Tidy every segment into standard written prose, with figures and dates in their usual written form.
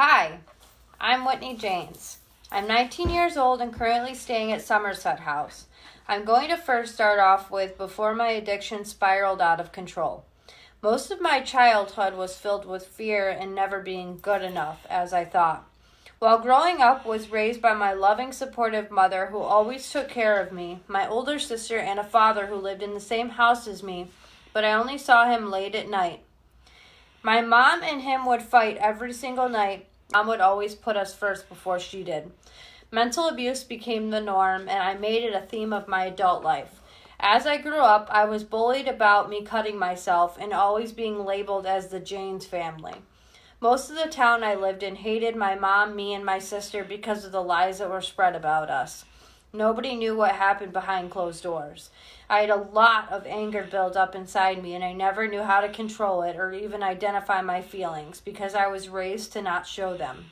Hi, I'm Whitney Jaynes. I'm 19 years old and currently staying at Somerset House. I'm going to first start off with before my addiction spiraled out of control. Most of my childhood was filled with fear and never being good enough, as I thought. While growing up, was raised by my loving, supportive mother who always took care of me, my older sister, and a father who lived in the same house as me, but I only saw him late at night. My mom and him would fight every single night. Mom would always put us first before she did. Mental abuse became the norm, and I made it a theme of my adult life. As I grew up, I was bullied about me cutting myself and always being labeled as the Jaynes family. Most of the town I lived in hated my mom, me, and my sister because of the lies that were spread about us. Nobody knew what happened behind closed doors. I had a lot of anger built up inside me, and I never knew how to control it or even identify my feelings because I was raised to not show them.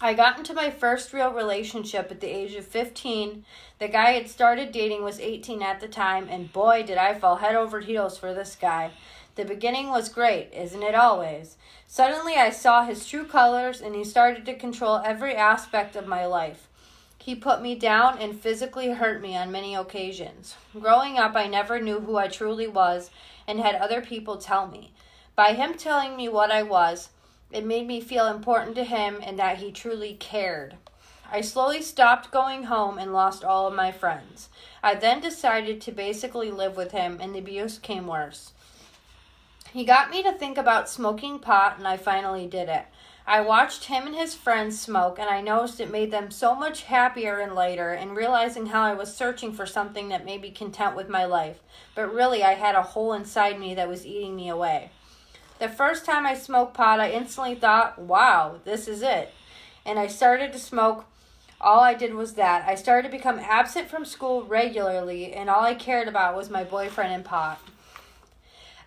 I got into my first real relationship at the age of 15. The guy I had started dating was 18 at the time, and boy, did I fall head over heels for this guy. The beginning was great, isn't it always? Suddenly I saw his true colors, and he started to control every aspect of my life. He put me down and physically hurt me on many occasions. Growing up, I never knew who I truly was and had other people tell me. By him telling me what I was, it made me feel important to him and that he truly cared. I slowly stopped going home and lost all of my friends. I then decided to basically live with him, and the abuse came worse. He got me to think about smoking pot, and I finally did it. I watched him and his friends smoke, and I noticed it made them so much happier and lighter, and realizing how I was searching for something that made me content with my life. But really, I had a hole inside me that was eating me away. The first time I smoked pot, I instantly thought, wow, this is it. And I started to smoke. All I did was that. I started to become absent from school regularly, and all I cared about was my boyfriend and pot.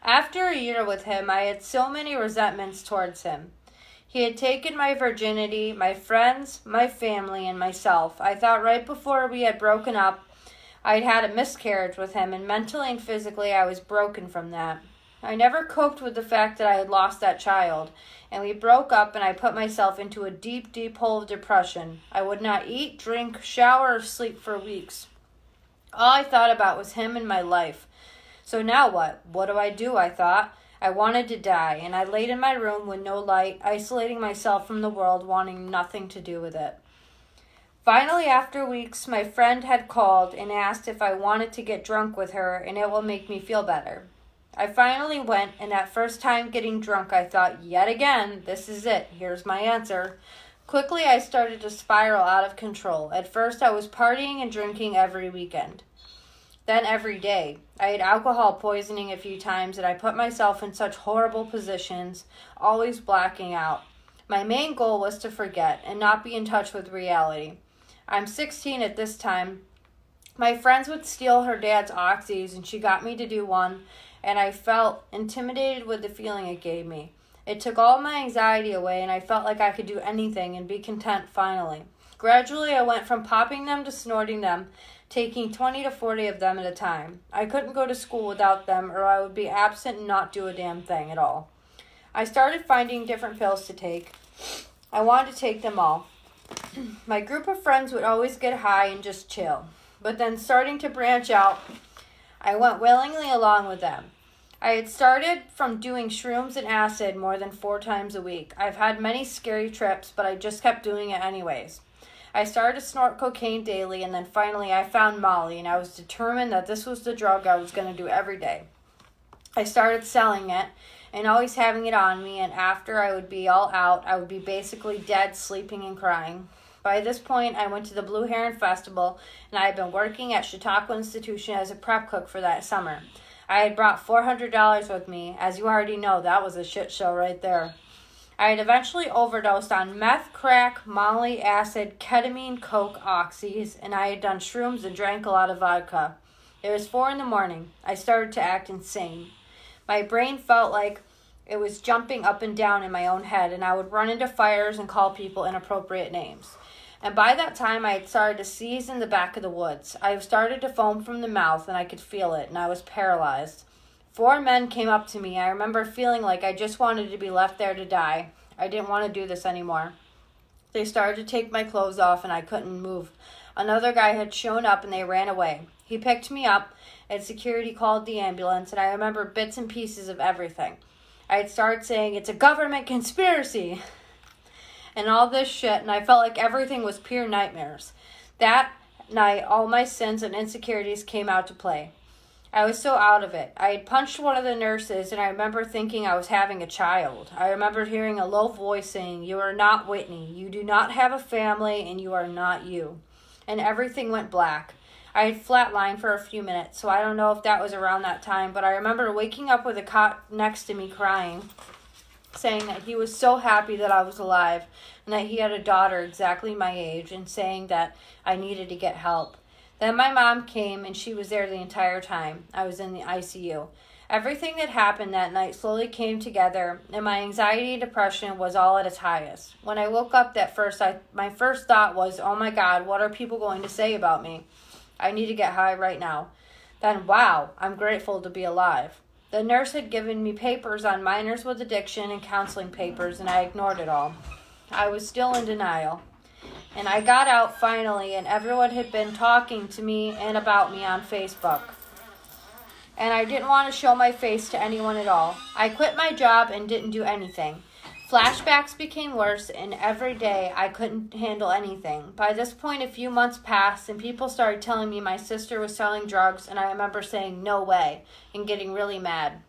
After a year with him, I had so many resentments towards him. He had taken my virginity, my friends, my family, and myself. I thought right before we had broken up, I'd had a miscarriage with him, and mentally and physically I was broken from that. I never coped with the fact that I had lost that child, and we broke up, and I put myself into a deep, deep hole of depression. I would not eat, drink, shower, or sleep for weeks. All I thought about was him and my life. So now what? What do? I thought. I wanted to die, and I laid in my room with no light, isolating myself from the world, wanting nothing to do with it. Finally, after weeks, my friend had called and asked if I wanted to get drunk with her, and it will make me feel better. I finally went, and that first time getting drunk, I thought, yet again, this is it. Here's my answer. Quickly, I started to spiral out of control. At first, I was partying and drinking every weekend. Then every day. I had alcohol poisoning a few times, and I put myself in such horrible positions, always blacking out. My main goal was to forget and not be in touch with reality. I'm 16 at this time. My friends would steal her dad's oxys, and she got me to do one, and I felt intimidated with the feeling it gave me. It took all my anxiety away, and I felt like I could do anything and be content finally. Gradually, I went from popping them to snorting them, taking 20 to 40 of them at a time. I couldn't go to school without them, or I would be absent and not do a damn thing at all. I started finding different pills to take. I wanted to take them all. My group of friends would always get high and just chill. But then starting to branch out, I went willingly along with them. I had started from doing shrooms and acid more than 4 times a week. I've had many scary trips, but I just kept doing it anyways. I started to snort cocaine daily, and then finally I found Molly, and I was determined that this was the drug I was going to do every day. I started selling it and always having it on me, and after I would be all out, I would be basically dead, sleeping and crying. By this point, I went to the Blue Heron Festival, and I had been working at Chautauqua Institution as a prep cook for that summer. I had brought $400 with me. As you already know, that was a shit show right there. I had eventually overdosed on meth, crack, molly, acid, ketamine, coke, oxys, and I had done shrooms and drank a lot of vodka. It was 4 a.m. I started to act insane. My brain felt like it was jumping up and down in my own head, and I would run into fires and call people inappropriate names. And by that time, I had started to seize in the back of the woods. I started to foam from the mouth, and I could feel it, and I was paralyzed. 4 men came up to me. I remember feeling like I just wanted to be left there to die. I didn't want to do this anymore. They started to take my clothes off and I couldn't move. Another guy had shown up and they ran away. He picked me up and security called the ambulance, and I remember bits and pieces of everything. I had started saying, "It's a government conspiracy," and all this shit, and I felt like everything was pure nightmares. That night, all my sins and insecurities came out to play. I was so out of it. I had punched one of the nurses, and I remember thinking I was having a child. I remembered hearing a low voice saying, "You are not Whitney. You do not have a family, and you are not you." And everything went black. I had flatlined for a few minutes, so I don't know if that was around that time, but I remember waking up with a cot next to me crying, saying that he was so happy that I was alive and that he had a daughter exactly my age, and saying that I needed to get help. Then my mom came, and she was there the entire time I was in the ICU. Everything that happened that night slowly came together, and my anxiety and depression was all at its highest. When I woke up my first thought was, "Oh my God, what are people going to say about me? I need to get high right now." Then, wow, I'm grateful to be alive. The nurse had given me papers on minors with addiction and counseling papers, and I ignored it all. I was still in denial. And I got out finally, and everyone had been talking to me and about me on Facebook. And I didn't want to show my face to anyone at all. I quit my job and didn't do anything. Flashbacks became worse, and every day I couldn't handle anything. By this point, a few months passed, and people started telling me my sister was selling drugs, and I remember saying, "No way," and getting really mad.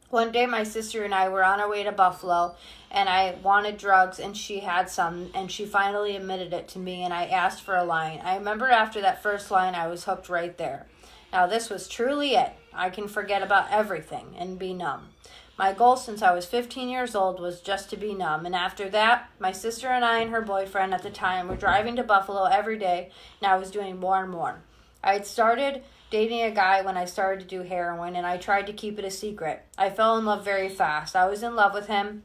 One day, my sister and I were on our way to Buffalo, and I wanted drugs, and she had some, and she finally admitted it to me, and I asked for a line. I remember after that first line, I was hooked right there. Now, this was truly it. I can forget about everything and be numb. My goal since I was 15 years old was just to be numb, and after that, my sister and I and her boyfriend at the time were driving to Buffalo every day, and I was doing more and more. I had started dating a guy when I started to do heroin, and I tried to keep it a secret. I fell in love very fast. I was in love with him,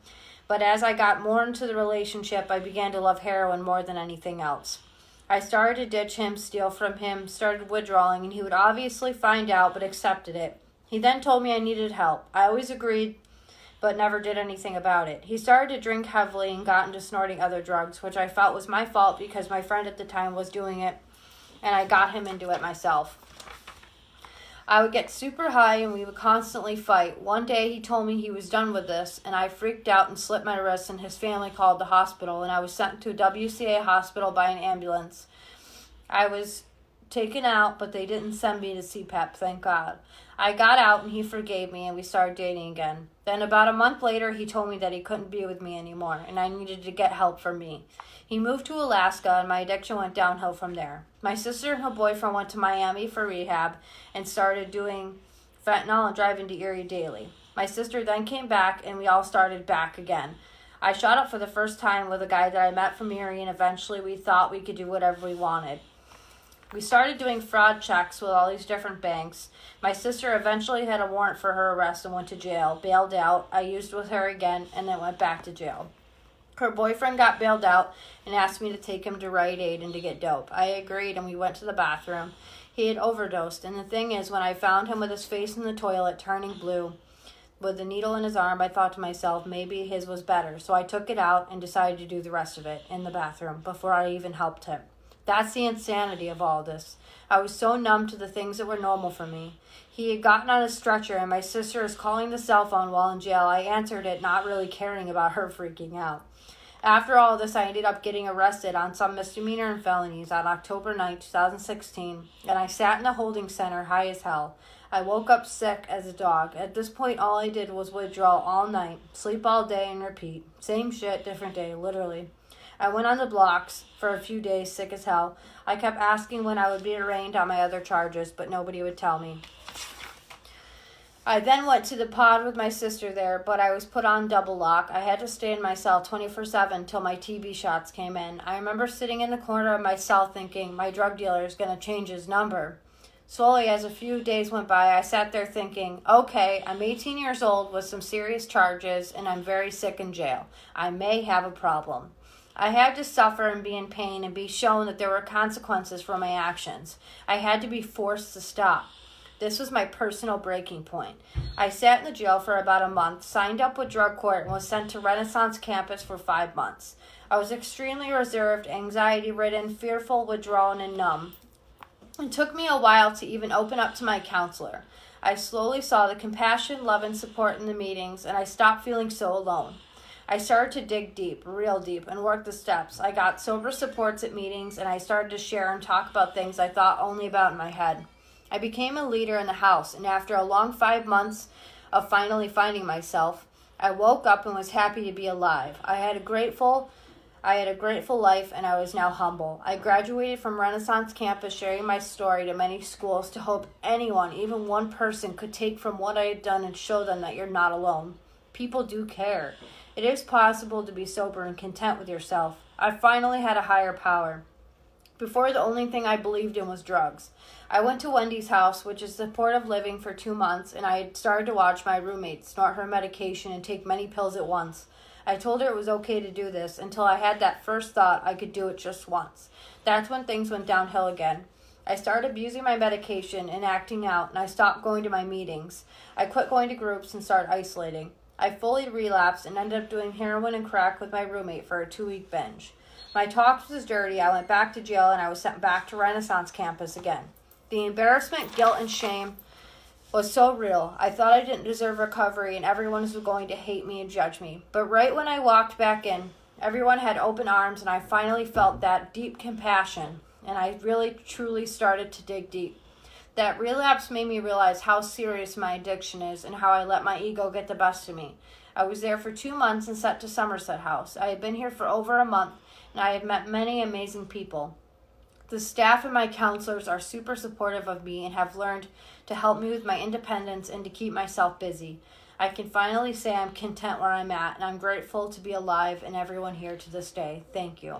but as I got more into the relationship, I began to love heroin more than anything else. I started to ditch him, steal from him, started withdrawing, and he would obviously find out but accepted it. He then told me I needed help. I always agreed, but never did anything about it. He started to drink heavily and got into snorting other drugs, which I felt was my fault because my friend at the time was doing it, and I got him into it myself. I would get super high and we would constantly fight. One day he told me he was done with this, and I freaked out and slit my wrists, and his family called the hospital, and I was sent to a WCA hospital by an ambulance. I was taken out, but they didn't send me to CPAP, thank God. I got out and he forgave me, and we started dating again. Then about a month later, he told me that he couldn't be with me anymore, and I needed to get help from me. He moved to Alaska, and my addiction went downhill from there. My sister and her boyfriend went to Miami for rehab and started doing fentanyl and driving to Erie daily. My sister then came back, and we all started back again. I shot up for the first time with a guy that I met from Erie, and eventually we thought we could do whatever we wanted. We started doing fraud checks with all these different banks. My sister eventually had a warrant for her arrest and went to jail, bailed out. I used with her again, and then went back to jail. Her boyfriend got bailed out and asked me to take him to Rite Aid and to get dope. I agreed, and we went to the bathroom. He had overdosed, and the thing is, when I found him with his face in the toilet turning blue with a needle in his arm, I thought to myself, maybe his was better. So I took it out and decided to do the rest of it in the bathroom before I even helped him. That's the insanity of all this. I was so numb to the things that were normal for me. He had gotten on a stretcher, and my sister was calling the cell phone while in jail. I answered it, not really caring about her freaking out. After all this, I ended up getting arrested on some misdemeanor and felonies on October 9, 2016, and I sat in a holding center high as hell. I woke up sick as a dog. At this point, all I did was withdraw all night, sleep all day, and repeat. Same shit, different day, literally. I went on the blocks for a few days, sick as hell. I kept asking when I would be arraigned on my other charges, but nobody would tell me. I then went to the pod with my sister there, but I was put on double lock. I had to stay in my cell 24/7 till my TB shots came in. I remember sitting in the corner of my cell thinking, my drug dealer is going to change his number. Slowly, as a few days went by, I sat there thinking, okay, I'm 18 years old with some serious charges, and I'm very sick in jail. I may have a problem. I had to suffer and be in pain and be shown that there were consequences for my actions. I had to be forced to stop. This was my personal breaking point. I sat in the jail for about a month, signed up with drug court, and was sent to Renaissance campus for 5 months. I was extremely reserved, anxiety-ridden, fearful, withdrawn, and numb. It took me a while to even open up to my counselor. I slowly saw the compassion, love, and support in the meetings, and I stopped feeling so alone. I started to dig deep, real deep, and work the steps. I got sober supports at meetings, and I started to share and talk about things I thought only about in my head. I became a leader in the house, and after a long 5 months of finally finding myself, I woke up and was happy to be alive. I had a grateful life, and I was now humble. I graduated from Renaissance campus, sharing my story to many schools to hope anyone, even one person, could take from what I had done and show them that you're not alone. People do care. It is possible to be sober and content with yourself. I finally had a higher power. Before, the only thing I believed in was drugs. I went to Wendy's house, which is supportive living, for 2 months, and I had started to watch my roommate snort her medication and take many pills at once. I told her it was okay to do this until I had that first thought I could do it just once. That's when things went downhill again. I started abusing my medication and acting out, and I stopped going to my meetings. I quit going to groups and started isolating. I fully relapsed and ended up doing heroin and crack with my roommate for a 2-week binge. My talk was dirty. I went back to jail, and I was sent back to Renaissance campus again. The embarrassment, guilt, and shame was so real. I thought I didn't deserve recovery, and everyone was going to hate me and judge me. But right when I walked back in, everyone had open arms, and I finally felt that deep compassion, and I really, truly started to dig deep. That relapse made me realize how serious my addiction is and how I let my ego get the best of me. I was there for 2 months and sent to Somerset House. I had been here for over a month, and I had met many amazing people. The staff and my counselors are super supportive of me and have learned to help me with my independence and to keep myself busy. I can finally say I'm content where I'm at, and I'm grateful to be alive and everyone here to this day. Thank you.